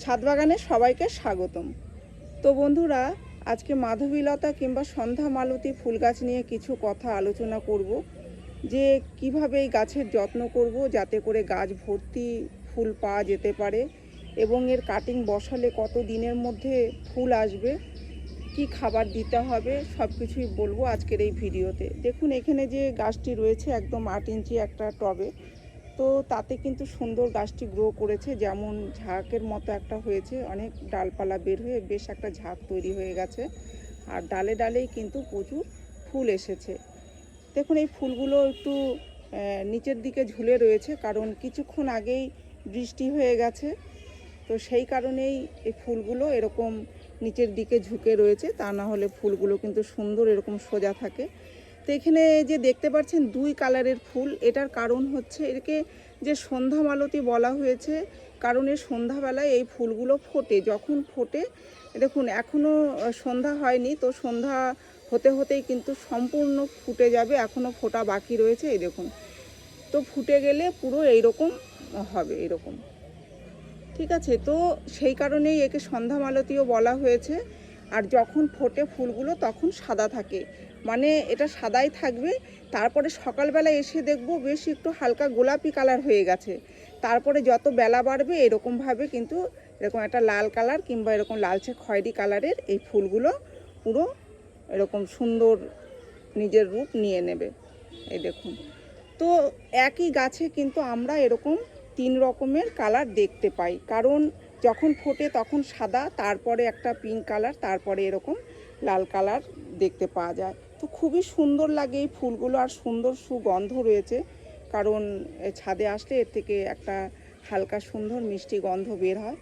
ছাদ বাগানে সবাইকে স্বাগতম। তো বন্ধুরা, আজকে মাধবীলতা কিংবা সন্ধ্যা মালতী ফুল গাছ নিয়ে কিছু কথা আলোচনা করব, যে কিভাবে এই গাছের যত্ন করব যাতে করে গাছ ভর্তি ফুল পাওয়া যেতে পারে এবং এর কাটিং বসালে কত দিনের মধ্যে ফুল আসবে, কি খাবার দিতে হবে, সব কিছুই বলবো আজকের এই ভিডিওতে। দেখুন এখানে যে গাছটি রয়েছে একদম 8 ইঞ্চি একটা টবে, তো তাতে কিন্তু সুন্দর গাছটি গ্রো করেছে, যেমন ঝাঁকের মতো একটা হয়েছে, অনেক ডালপালা বের হয়ে বেশ একটা ঝাঁক তৈরি হয়ে গেছে, আর ডালে ডালেই কিন্তু প্রচুর ফুল এসেছে। দেখুন এই ফুলগুলো একটু নিচের দিকে ঝুলে রয়েছে, কারণ কিছুক্ষণ আগেই বৃষ্টি হয়ে গেছে, তো সেই কারণেই এই ফুলগুলো এরকম নিচের দিকে ঝুঁকে রয়েছে, তা না হলে ফুলগুলো কিন্তু সুন্দর এরকম সোজা থাকে। তো এখানে যে দেখতে পাচ্ছেন 2 কালারের ফুল, এটার কারণ হচ্ছে একে যে সন্ধ্যা মালতী বলা হয়েছে, কারণ এই সন্ধ্যাবেলায় এই ফুলগুলো ফোটে। যখন ফোটে, দেখুন এখনও সন্ধ্যা হয়নি, তো সন্ধ্যা হতে হতেই কিন্তু সম্পূর্ণ ফুটে যাবে, এখনও ফোটা বাকি রয়েছে। এই দেখুন, তো ফুটে গেলে পুরো এইরকম হবে, এরকম। ঠিক আছে, তো সেই কারণেই একে সন্ধ্যা মালতীও বলা হয়েছে। আর যখন ফোটে ফুলগুলো তখন সাদা থাকে, মানে এটা সাদাই থাকবে। তারপরে সকালবেলা এসে দেখব বেশ একটু হালকা গোলাপি কালার হয়ে গেছে, তারপরে যত বেলা বাড়বে এরকমভাবে কিন্তু এরকম একটা লাল কালার কিংবা এরকম লালচে খয়েরি কালারের এই ফুলগুলো পুরো এরকম সুন্দর নিজের রূপ নিয়ে নেবে। এই দেখুন, তো একই গাছে কিন্তু আমরা এরকম 3 রকমের কালার দেখতে পাই, কারণ যখন ফোটে তখন সাদা, তারপরে একটা পিঙ্ক কালার, তারপরে এরকম লাল কালার দেখতে পাওয়া যায়। তো খুবই সুন্দর লাগে এই ফুলগুলো, আর সুন্দর সুগন্ধ রয়েছে, কারণ ছাদে আসলে এর থেকে একটা হালকা সুন্দর মিষ্টি গন্ধ বের হয়।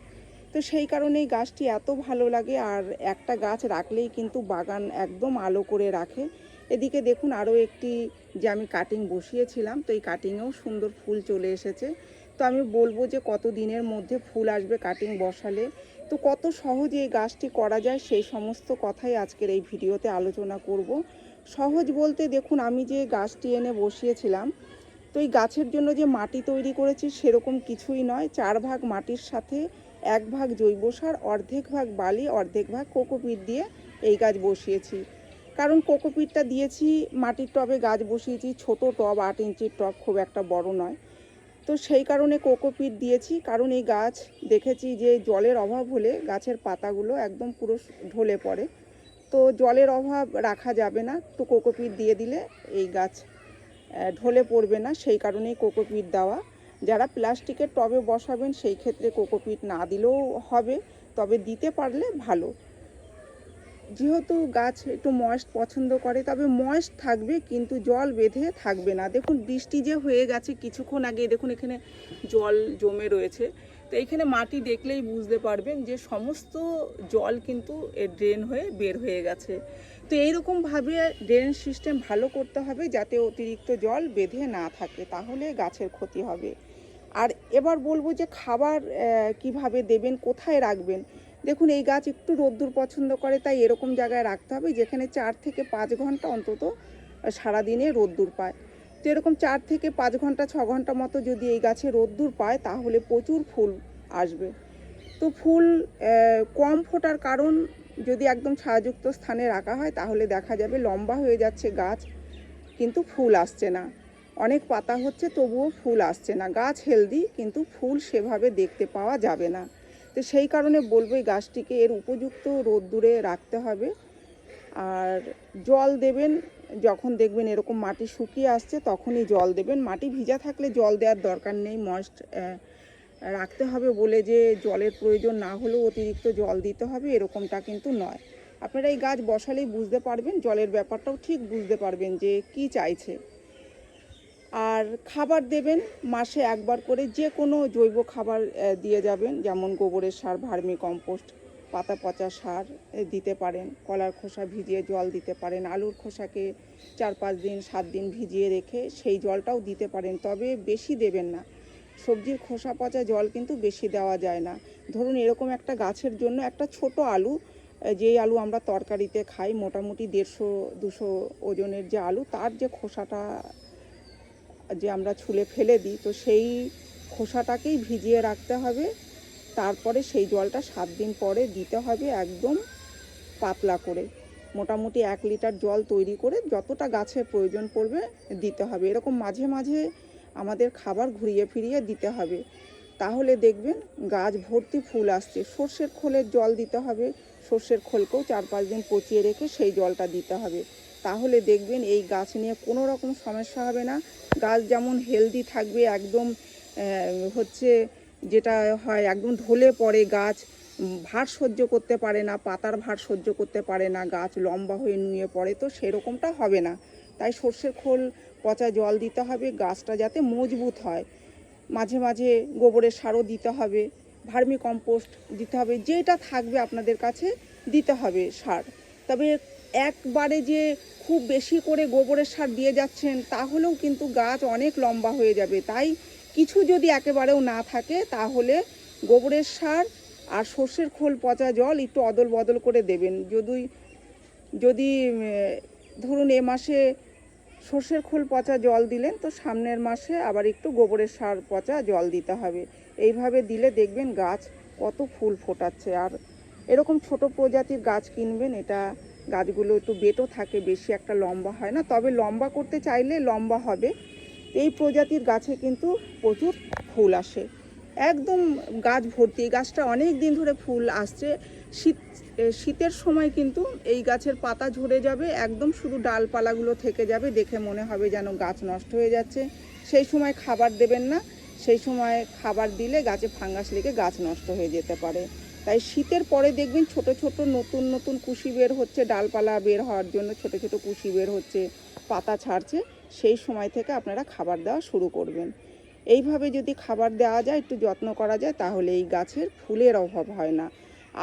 তো সেই কারণেই গাছটি এত ভালো লাগে, আর একটা গাছ রাখলেই কিন্তু বাগান একদম আলো করে রাখে। এদিকে দেখুন আরও একটি যে আমি কাটিং বসিয়েছিলাম, তো এই কাটিংয়েও সুন্দর ফুল চলে এসেছে। তো আমি বলবো যে কত দিনের মধ্যে ফুল আসবে কাটিং বসালে, তো কত সহজে এই গাছটি করা যায় সেই সমস্ত কথাই আজকের এই ভিডিওতে আলোচনা করব। সহজ বলতে দেখুন, আমি যে গাছটি এনে বসিয়েছিলাম, তো এই গাছের জন্য যে মাটি তৈরি করেছি সেরকম কিছুই নয়। 4 ভাগ মাটির সাথে 1 ভাগ জৈব সার, অর্ধেক ভাগ বালি, অর্ধেক ভাগ কোকোপিট দিয়ে এই গাছ বসিয়েছি। কারণ কোকোপিটটা দিয়েছি মাটির টবে, গাছ বসিয়েছি ছোট টব, 8 ইঞ্চির টব, খুব একটা বড় নয়, তো সেই কারণে কোকোপিট দিয়েছি। কারণ এই গাছ দেখেছি যে জলের অভাব হলে গাছের পাতাগুলো একদম পুরো ঢলে পড়ে, তো জলের অভাব রাখা যাবে না, তো কোকোপিট দিয়ে দিলে এই গাছ ঢলে পড়বে না, সেই কারণেই কোকোপিট দেওয়া। যারা প্লাস্টিকের টবে বসাবেন সেই ক্ষেত্রে কোকোপিট না দিলেও হবে, তবে দিতে পারলে ভালো। যেহেতু গাছ একটু ময়েস্ট পছন্দ করে, তবে ময়েস্ট থাকবে কিন্তু জল বেঁধে থাকবে না। দেখুন বৃষ্টি যে হয়ে গেছে কিছুক্ষণ আগে, দেখুন এখানে জল জমে রয়েছে, তো এইখানে মাটি দেখলেই বুঝতে পারবেন যে সমস্ত জল কিন্তু ড্রেন হয়ে বের হয়ে গেছে। তো এইরকমভাবে ড্রেন সিস্টেম ভালো করতে হবে যাতে অতিরিক্ত জল বেঁধে না থাকে, তাহলে গাছের ক্ষতি হবে। আর এবার বলবো যে খাবার কিভাবে দেবেন, কোথায় রাখবেন। দেখুন এই গাছ একটু রোদ্দুর পছন্দ করে, তাই এরকম জায়গায় রাখতে হবে যেখানে 4 থেকে 5 ঘন্টা অন্তত সারাদিনে রোদ্দুর পায়। তো এরকম 4 থেকে 5 ঘন্টা 6 ঘন্টা মতো যদি এই গাছে রোদ্দুর পায় তাহলে প্রচুর ফুল আসবে। তো ফুল কম ফোটার কারণ, যদি একদম ছায়াযুক্ত স্থানে রাখা হয় তাহলে দেখা যাবে লম্বা হয়ে যাচ্ছে গাছ, কিন্তু ফুল আসছে না। অনেক পাতা হচ্ছে তবুও ফুল আসছে না। গাছ হেলদি কিন্তু ফুল সেভাবে দেখতে পাওয়া যাবে না। তো সেই কারণে বলবো এই গাছটিকে এর উপযুক্ত রোদ্দুরে রাখতে হবে। আর জল দেবেন যখন দেখবেন এরকম মাটি শুকিয়ে আসছে তখনই জল দেবেন। মাটি ভিজা থাকলে জল দেওয়ার দরকার নেই, ময়েস্ট রাখতে হবে বলে যে জলের প্রয়োজন না হলেও অতিরিক্ত জল দিতে হবে এরকমটা কিন্তু নয়। আপনারা এই গাছ বসালেই বুঝতে পারবেন, জলের ব্যাপারটাও ঠিক বুঝতে পারবেন যে কি চাইছে। আর খাবার দেবেন মাসে একবার করে, যে কোনো জৈব খাবার দিয়ে যাবেন, যেমন গোবরের সার, ভার্মি কম্পোস্ট, পাতা পচা সার দিতে পারেন, কলার খোসা ভিজিয়ে জল দিতে পারেন, আলুর খোসাকে 4-5 দিন 7 দিন ভিজিয়ে রেখে সেই জলটাও দিতে পারেন, তবে বেশি দেবেন না। সবজির খোসা পচা জল কিন্তু বেশি দেওয়া যায় না। ধরুন এরকম একটা গাছের জন্য একটা ছোট আলু, যেই আলু আমরা তরকারিতে খাই, মোটামুটি 150-200 ওজনের যে আলু, তার যে খোসাটা যে আমরা ছুলে ফেলে দিই, তো সেই খোসাটাকেই ভিজিয়ে রাখতে হবে তারপরে সেই জলটা 7 দিন পরে দিতে হবে একদম পাতলা করে, মোটামুটি 1 লিটার জল তৈরি করে যতটা গাছের প্রয়োজন পড়বে দিতে হবে। এরকম মাঝে মাঝে আমাদের খাবার ঘুরিয়ে ফিরিয়ে দিতে হবে, তাহলে দেখবেন গাছ ভর্তি ফুল আসছে। সর্ষের খোলের জল দিতে হবে, সর্ষের খোলকেও 4-5 দিন পচিয়ে রেখে সেই জলটা দিতে হবে, তাহলে দেখবেন এই গাছ নিয়ে কোনো রকম সমস্যা হবে না। গাছ যেমন হেলদি থাকবে, একদম হচ্ছে যেটা হয় একদম ঢলে পড়ে গাছ, ভার সহ্য করতে পারে না, পাতার ভার সহ্য করতে পারে না, গাছ লম্বা হয়ে নুয়ে পড়ে, তো সেরকমটা হবে না। তাই সর্ষের খোল পচা জল দিতে হবে, গাছটা যাতে মজবুত হয়। মাঝে মাঝে গোবরের সারও দিতে হবে, ভার্মি কম্পোস্ট দিতে হবে, যেটা থাকবে আপনাদের কাছে দিতে হবে সার। তবে একবারে যে খুব বেশি করে গোবরের সার দিয়ে যাচ্ছেন তাহলেও কিন্তু গাছ অনেক লম্বা হয়ে যাবে। তাই কিছু যদি একেবারেও না থাকে তাহলে গোবরের সার আর সর্ষের খোল পচা জল একটু অদল বদল করে দেবেন। যদি ধরুন এ মাসে সর্ষের খোল পচা জল দিলেন, তো সামনের মাসে আবার একটু গোবরের সার পচা জল দিতে হবে। এইভাবে দিলে দেখবেন গাছ কত ফুল ফোটাচ্ছে। আর এরকম ছোট প্রজাতির গাছ কিনবেন, এটা গাছগুলো একটু বেটও থাকে, বেশি একটা লম্বা হয় না, তবে লম্বা করতে চাইলে লম্বা হবে। এই প্রজাতির গাছে কিন্তু প্রচুর ফুল আসে, একদম গাছ ভর্তি। এই গাছটা অনেক দিন ধরে ফুল আসছে। শীতের সময় কিন্তু এই গাছের পাতা ঝরে যাবে, একদম শুধু ডালপালাগুলো থেকে যাবে, দেখে মনে হবে যেন গাছ নষ্ট হয়ে যাচ্ছে। সেই সময় খাবার দেবেন না, সেই সময় খাবার দিলে গাছে ফাঙ্গাস লেগে গাছ নষ্ট হয়ে যেতে পারে। তাই শীতের পরে দেখবেন ছোট ছোট নতুন নতুন কুশি বের হচ্ছে, ডালপালা বের হওয়ার জন্য ছোট ছোট কুশি বের হচ্ছে, পাতা ছাড়ছে, সেই সময় থেকে আপনারা খাবার দেওয়া শুরু করবেন। এইভাবে যদি খাবার দেওয়া যায়, একটু যত্ন করা যায়, তাহলে এই গাছের ফুলের অভাব হয় না।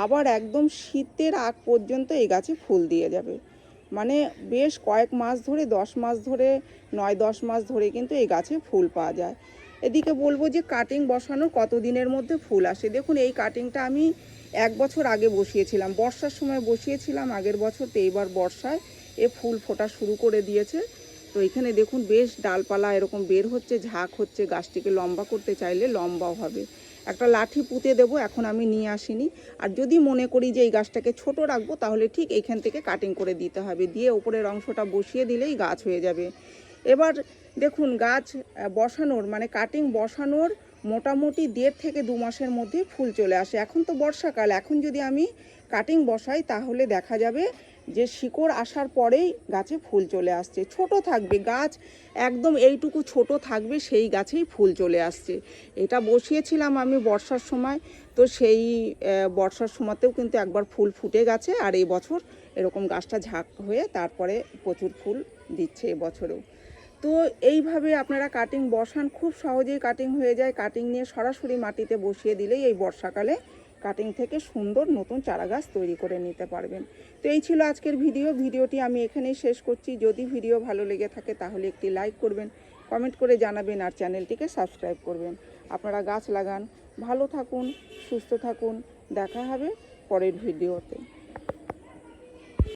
আবার একদম শীতের আগ পর্যন্ত এই গাছে ফুল দিয়ে যাবে, মানে বেশ কয়েক মাস ধরে, 10 মাস ধরে, 9-10 মাস ধরে কিন্তু এই গাছে ফুল পাওয়া যায়। এদিকে বলবো যে কাটিং বসানোর কতদিনের মধ্যে ফুল আসে। দেখুন এই কাটিংটা আমি 1 বছর আগে বসিয়েছিলাম, বর্ষার সময় বসিয়েছিলাম আগের বছর, তো এইবার বর্ষায় এ ফুল ফোটা শুরু করে দিয়েছে। তো এখানে দেখুন বেশ ডালপালা এরকম বের হচ্ছে, ঝাঁক হচ্ছে, গাছটিকে লম্বা করতে চাইলে লম্বাও হবে। একটা লাঠি পুঁতে দেবো, এখন আমি নিয়ে আসিনি। আর যদি মনে করি যে এই গাছটাকে ছোট রাখবো, তাহলে ঠিক এইখান থেকে কাটিং করে দিতে হবে, দিয়ে উপরের অংশটা বসিয়ে দিলেই গাছ হয়ে যাবে। এবার দেখুন গাছ বসানোর মানে কাটিং বসানোর মোটামুটি 1.5 থেকে 2 মাসের মধ্যে ফুল চলে আসে। এখন তো বর্ষাকাল, এখন যদি আমি কাটিং বসাই তাহলে দেখা যাবে যে শিকড় আসার পরেই গাছে ফুল চলে আসছে। ছোট থাকবে গাছ, একদম এইটুকু ছোট থাকবে, সেই গাছেই ফুল চলে আসছে। এটা বসিয়েছিলাম আমি বর্ষার সময়, তো সেই বর্ষার সময়তেও কিন্তু একবার ফুল ফুটে গেছে, আর এই বছর এরকম গাছটা ঝাঁক হয়ে তারপরে প্রচুর ফুল দিচ্ছে এবছরেও। তো এইভাবে আপনারা কাটিং বসান, খুব সহজেই কাটিং হয়ে যায়। কাটিং নিয়ে সরাসরি মাটিতে বসিয়ে দিলেই এই বর্ষাকালে কাটিং থেকে সুন্দর নতুন চারা গাছ তৈরি করে নিতে পারবেন। তো এই ছিল আজকের ভিডিওটি আমি এখানেই শেষ করছি। যদি ভিডিও ভালো লেগে থাকে তাহলে একটি লাইক করবেন, কমেন্ট করে জানাবেন, আর চ্যানেলটিকে সাবস্ক্রাইব করবেন। আপনারা গাছ লাগান, ভালো থাকুন, সুস্থ থাকুন, দেখা হবে পরের ভিডিওতে।